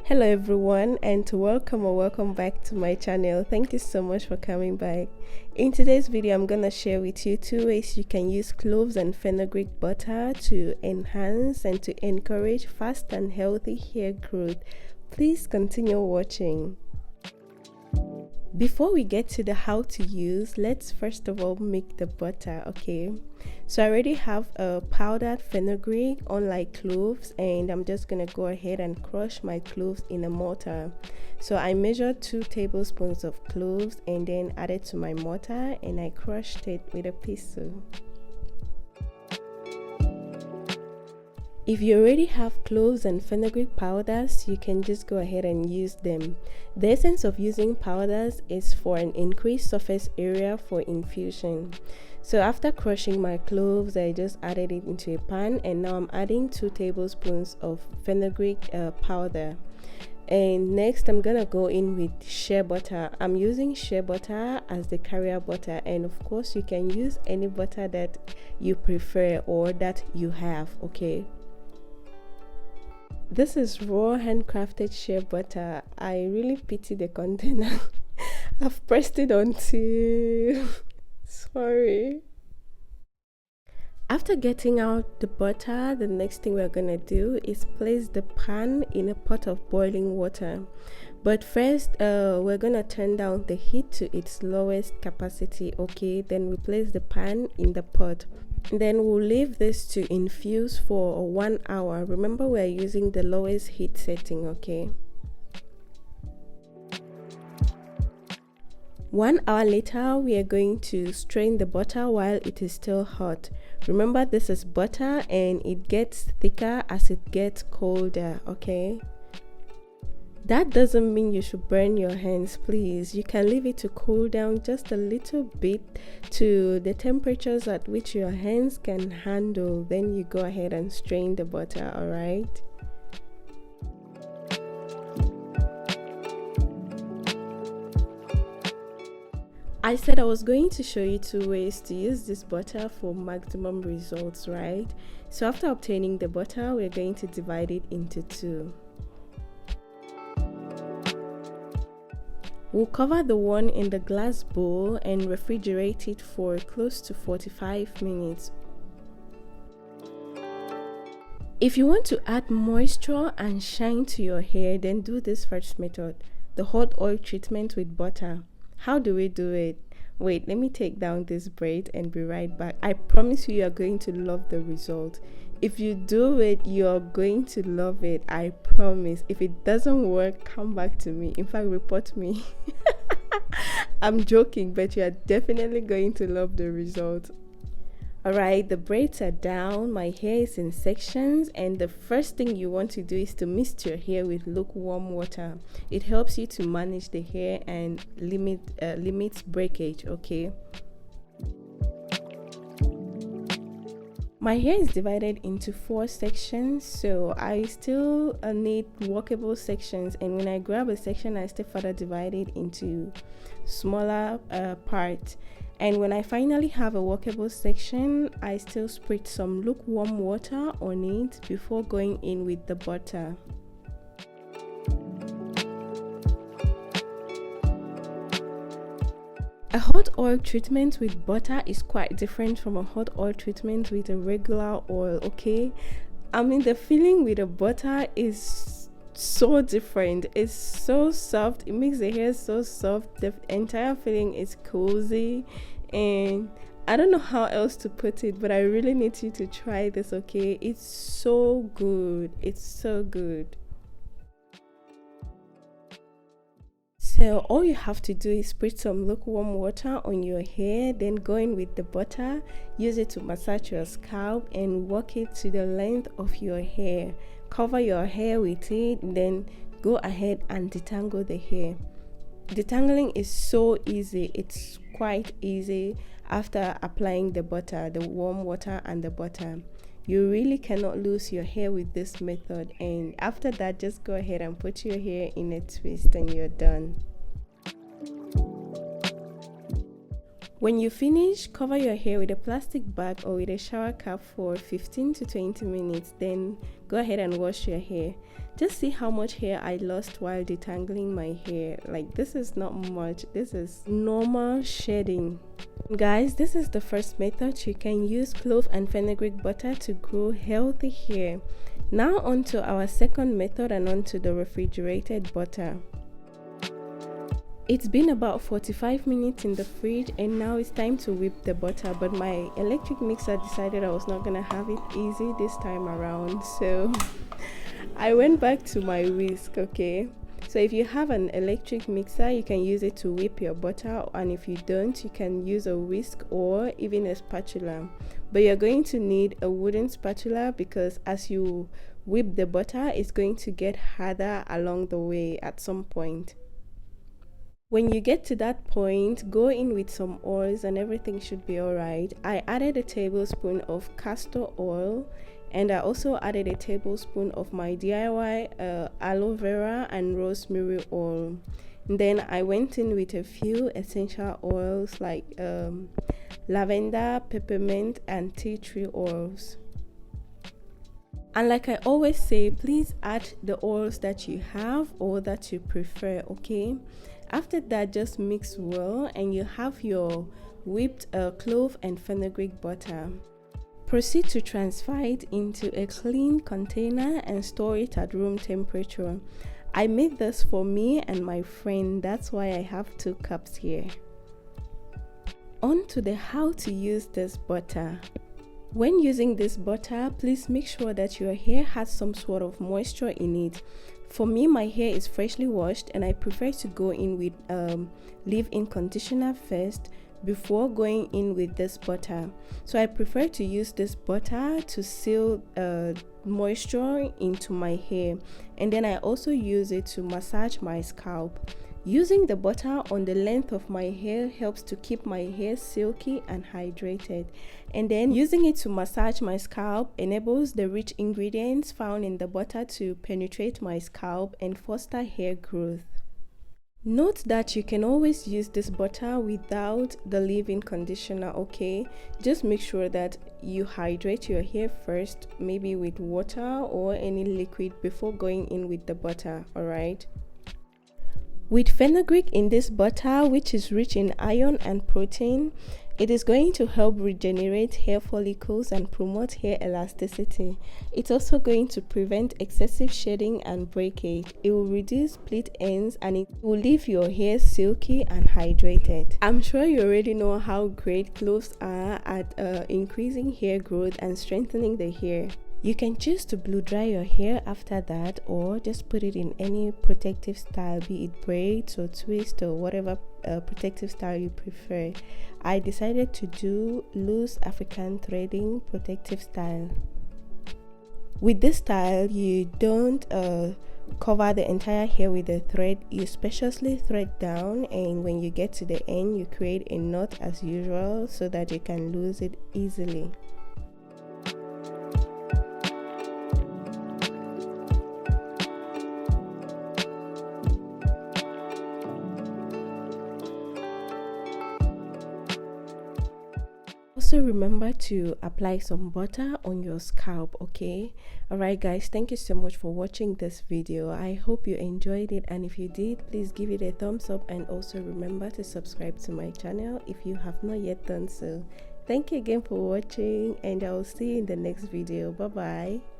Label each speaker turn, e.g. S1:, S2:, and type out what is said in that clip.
S1: Hello everyone, and welcome or welcome back to my channel. Thank you so much for coming back. In today's video I'm gonna share with you 2 ways you can use cloves and fenugreek butter to enhance and to encourage fast and healthy hair growth. Please continue watching. Before we get to the how to use, let's first of all make the butter. Okay, so I already have a powdered fenugreek, unlike cloves, and I'm just gonna go ahead and crush my cloves in a mortar. So I measured 2 tablespoons of cloves and then added to my mortar, and I crushed it with a pestle. If you already have cloves and fenugreek powders, you can just go ahead and use them. The essence of using powders is for an increased surface area for infusion. So after crushing my cloves, I just added it into a pan, and now I'm adding 2 tablespoons of fenugreek powder. And next I'm gonna go in with shea butter. I'm using shea butter as the carrier butter, and of course you can use any butter that you prefer or that you have. Okay, this is raw handcrafted shea butter. I really pity the container. I've pressed it onto sorry. After getting out the butter, the next thing we're gonna do is place the pan in a pot of boiling water. But first we're gonna turn down the heat to its lowest capacity. Okay, then we place the pan in the pot. Then we'll leave this to infuse for 1 hour. Remember, we're using the lowest heat setting. Okay, 1 hour later, we are going to strain the butter while it is still hot. Remember, this is butter and it gets thicker as it gets colder. Okay, that doesn't mean you should burn your hands, please. You can leave it to cool down just a little bit to the temperatures at which your hands can handle. Then you go ahead and strain the butter. All right. I said I was going to show you 2 ways to use this butter for maximum results, right? So after obtaining the butter, we're going to divide it into 2. We'll cover the one in the glass bowl and refrigerate it for close to 45 minutes. If you want to add moisture and shine to your hair, then do this first method, the hot oil treatment with butter. How do we do it? Wait, let me take down this braid and be right back. I promise you are going to love the result. If you do it, you're going to love it. I promise. If it doesn't work, come back to me. In fact, report me. I'm joking, but you are definitely going to love the result. Alright, the braids are down, my hair is in sections, and the first thing you want to do is to mist your hair with lukewarm water. It helps you to manage the hair and limits breakage. Okay, my hair is divided into 4 sections, so I still need workable sections, and when I grab a section, I still further divide it into smaller parts. And when I finally have a workable section, I still spritz some lukewarm water on it before going in with the butter. A hot oil treatment with butter is quite different from a hot oil treatment with a regular oil. Okay, I mean, the feeling with the butter is so different. It's so soft, it makes the hair so soft. The entire feeling is cozy, and I don't know how else to put it, but I really need you to try this. Okay, it's so good, it's so good. So all you have to do is put some lukewarm water on your hair, then go in with the butter, use it to massage your scalp and work it to the length of your hair. Cover your hair with it, then go ahead and detangle the hair. Detangling is so easy, it's quite easy after applying the butter, the warm water and the butter. You really cannot lose your hair with this method, and after that, just go ahead and put your hair in a twist and you're done. When you finish, cover your hair with a plastic bag or with a shower cap for 15 to 20 minutes. Then go ahead and wash your hair. Just see how much hair I lost while detangling my hair. Like, this is not much. This is normal shedding. Guys, this is the first method. You can use clove and fenugreek butter to grow healthy hair. Now on to our second method and on to the refrigerated butter. It's been about 45 minutes in the fridge and now it's time to whip the butter, but my electric mixer decided I was not gonna have it easy this time around, so I went back to my whisk. Okay, so if you have an electric mixer, you can use it to whip your butter, and if you don't, you can use a whisk or even a spatula, but you're going to need a wooden spatula because as you whip the butter, it's going to get harder along the way at some point. When you get to that point, go in with some oils and everything should be alright. I added a tablespoon of castor oil and I also added a tablespoon of my DIY aloe vera and rosemary oil. And then I went in with a few essential oils like lavender, peppermint and tea tree oils. And like I always say, please add the oils that you have or that you prefer, okay? After that, just mix well and you have your whipped clove and fenugreek butter. Proceed to transfer it into a clean container and store it at room temperature. I made this for me and my friend, that's why I have 2 cups here. On to the how to use this butter. When using this butter, please make sure that your hair has some sort of moisture in it. For me, my hair is freshly washed and I prefer to go in with leave-in conditioner first before going in with this butter. So I prefer to use this butter to seal moisture into my hair, and then I also use it to massage my scalp. Using the butter on the length of my hair helps to keep my hair silky and hydrated, and then using it to massage my scalp enables the rich ingredients found in the butter to penetrate my scalp and foster hair growth. Note that you can always use this butter without the leave-in conditioner, okay? Just make sure that you hydrate your hair first, maybe with water or any liquid before going in with the butter, alright? With fenugreek in this butter, which is rich in iron and protein, it is going to help regenerate hair follicles and promote hair elasticity. It's also going to prevent excessive shedding and breakage. It will reduce split ends and it will leave your hair silky and hydrated. I'm sure you already know how great cloves are at increasing hair growth and strengthening the hair. You can choose to blow dry your hair after that or just put it in any protective style, be it braids or twist or whatever protective style you prefer. I decided to do loose African threading protective style. With this style, you don't cover the entire hair with a thread. You spaciously thread down, and when you get to the end, you create a knot as usual so that you can lose it easily. Also remember to apply some butter on your scalp, okay? Alright guys, thank you so much for watching this video. I hope you enjoyed it, and if you did, please give it a thumbs up and also remember to subscribe to my channel if you have not yet done so. Thank you again for watching, and I will see you in the next video. Bye bye.